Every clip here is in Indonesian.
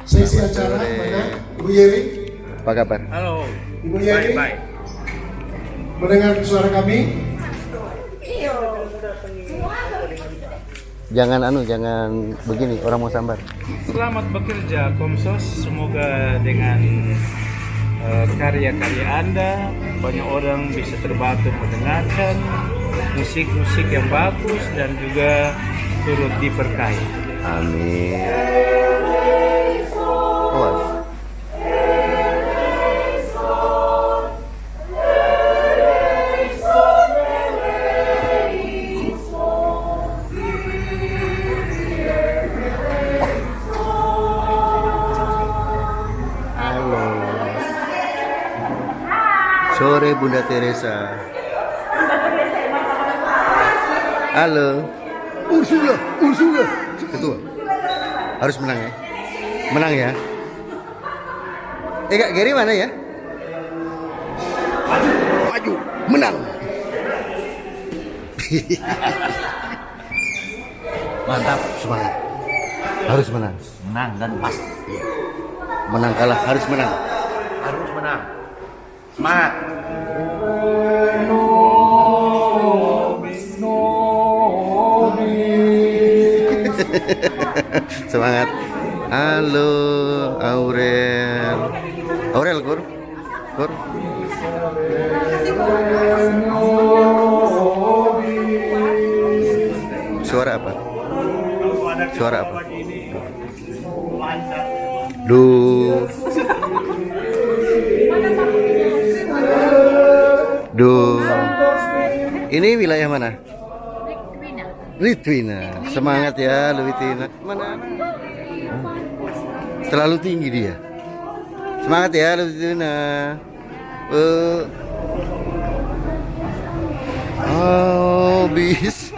sesi acara mana Ibu Yeri? Apa kabar? Halo. Ibu Yeri, Baik. mendengar suara kami? Jangan begini, orang mau sambar. Selamat bekerja Komsos. Semoga dengan karya-karya Anda banyak orang bisa terbantu mendengarkan musik-musik yang bagus dan juga turut diberkahi. Amin. Oh. Sore Bunda Teresa. Halo. Ursula. Ketua. Harus menang ya. Menang ya. Kak Gary mana ya? Maju. Menang. Mantap, Semangat. Harus menang. menang dan pas. Menang kalah harus menang. Harus menang. Semangat. Semangat. Halo Aurel. Aurel Kur. Suara apa? Duh. Ini wilayah mana? Litwina. Semangat ya Litwina. Mana? Terlalu tinggi dia. Semangat ya Litwina. Oh, bis.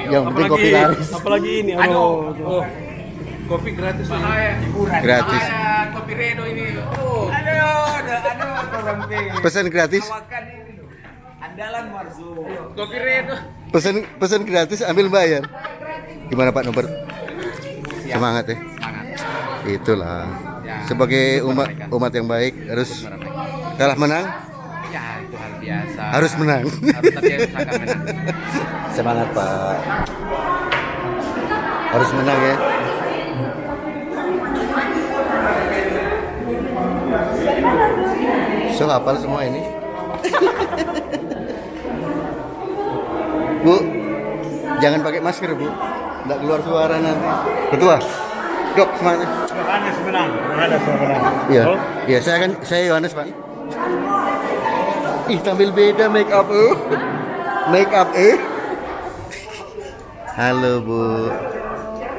Yang penting kopi laris. Apalagi ini, kopi gratis Gratis. Kopi Redo ini. Aduh, Pesan gratis. andalan Marzo. Kopi Redo. Pesan gratis ambil bayar. Gimana Pak Nober? Semangat ya. Itulah. Sebagai umat yang baik harus kalah menang. Ya, itu hal biasa. Harus menang. Harus tapi harus akan menang. Semangat Pak. Harus menang ya. So hafal semua ini. Bu, jangan pakai masker Bu. Nggak keluar suara nanti. Ketua, Dok semangat. Yohanes menang. Iya, iya saya Yohanes Pak. Ih tampil beda make up Halo Bu,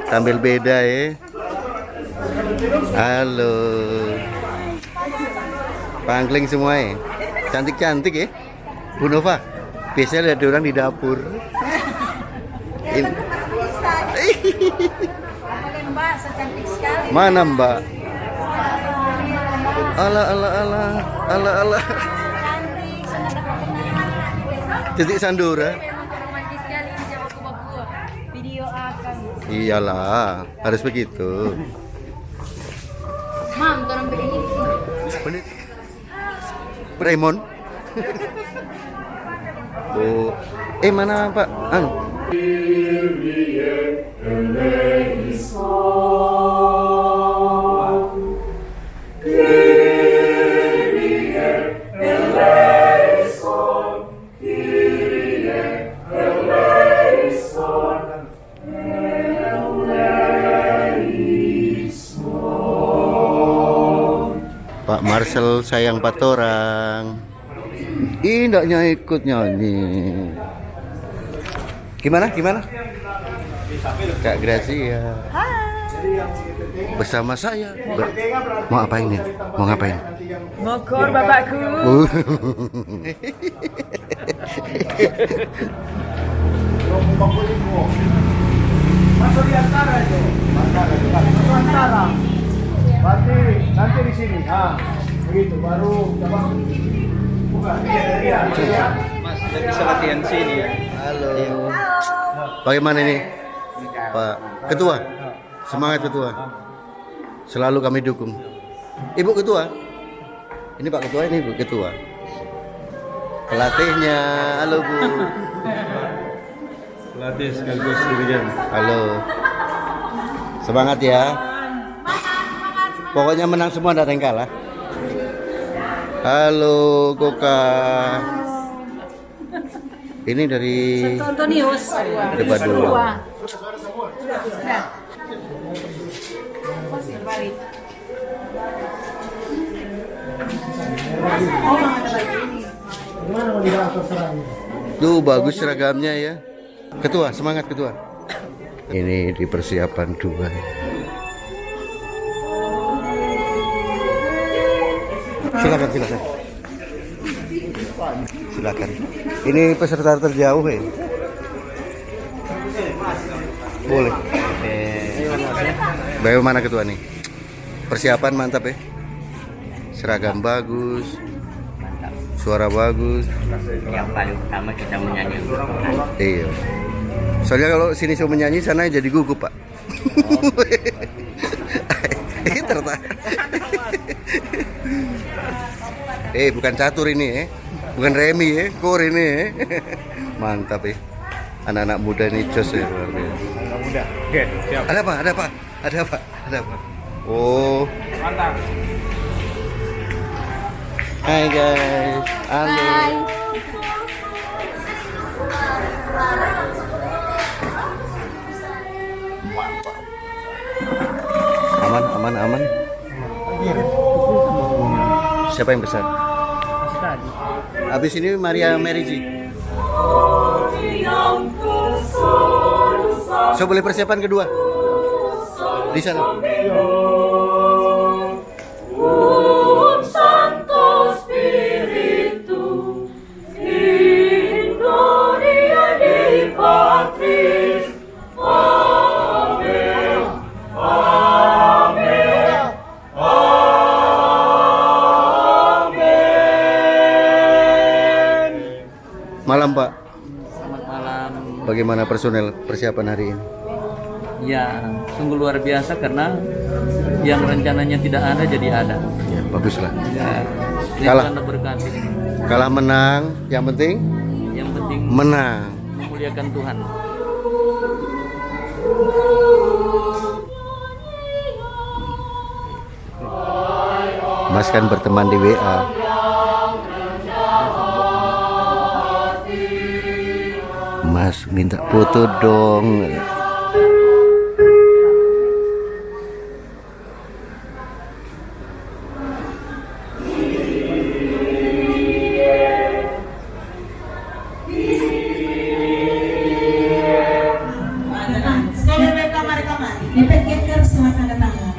tampil beda ya. Halo, pangling semua ya, cantik ya. Bu Nova, biasanya ada orang di dapur. Mbak, secantik sekali. Mana Mbak? Ala. Cantik, senang dapat kenal. Titik Sandura. Memang romantis sekali ini jawab Papua. Video akan. Iyalah, harus begitu. Mam, orang begini. Bener. Raymond. Oh, mana Pak? Anu. Pak Marcel sayang 4 orang. Ih, ndaknya ikut nyanyi. Gimana? Kak Gracia. Bersama saya. Mau ngapain nih? Mau ngapain? Mokor bapakku. Masuk di antara itu. Antara. Berarti nanti di sini. Begitu baru coba buka. Iya. Mas, bisa latihan sini ya. Halo. Bagaimana ini, Pak Ketua? Semangat Ketua. Selalu kami dukung. Ibu Ketua. Ini Pak Ketua, ini Ibu Ketua. Pelatihnya, halo Bu. Pelatih sekaligus dirigen. Halo. Semangat ya. Pokoknya menang semua, tidak ada yang kalah. Halo Koka. Ini dari Antonius. debat dulu. Tuh bagus seragamnya ya. Ketua, semangat Ketua. Ini di persiapan dua. Silakan, silakan. Silakan. Ini peserta terjauh ya. Boleh. Bagaimana Ketua nih? Persiapan mantap ya. Seragam bagus. Suara bagus. Yang paling utama kita menyanyi. Iya. Soalnya kalau sini saya menyanyi, sana jadi gugup Pak. Bukan catur ini bukan remi kor ini mantap anak-anak muda ini jos ya luar biasa. Anak muda. Oke, siap. Ada apa? Oh. Mantap. Hai guys. Halo. Aman. Siapa yang pesan? Habis ini Maria Meriji. So boleh persiapan kedua di sana. Malam Pak. Selamat malam. Bagaimana personel persiapan hari ini? Ya, sungguh luar biasa karena yang rencananya tidak ada jadi ada. Ya, baguslah. Ya, Kalah. Tuhan berkati. Kalah menang, yang penting Yang penting menang. memuliakan Tuhan. Mas kan berteman di WA. Mas minta foto dong.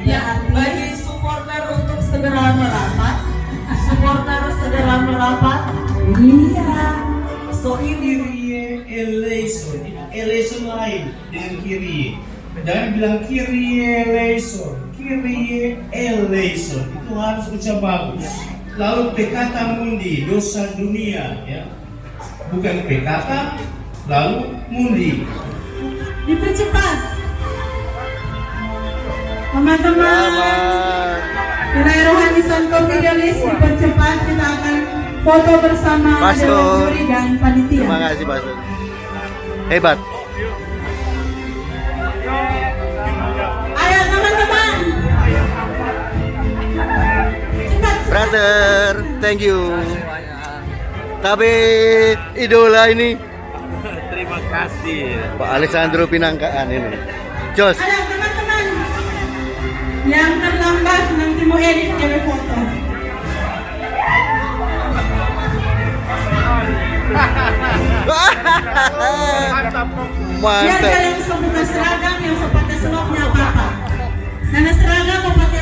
Ya, bagi supporter untuk segera merapat, Iya. So ini eleison, eleison lain dengan kiri. Jangan bilang kiri eleison, itu harus ucap bagus. Lalu pekata mundi, dosa dunia, ya, bukan pekata, lalu mundi. Dipercepat. Teman-teman, Wilayah Rohani Santo Fidelis dipercepat, kita akan foto bersama Pastor. Dewan Juri dan Panitia. Terima kasih Pak. Hebat. Ayo teman-teman. Cepat. Brother, thank you. Tapi idola ini Terima kasih. Pak Alessandro Pinangkaan ini. Jos. Ayo teman-teman. Yang terlambat nanti mau edit jadi foto. Biar Mantap. kalian bisa buka seragam yang sepatnya selopnya apa-apa. Karena seragam mau pakai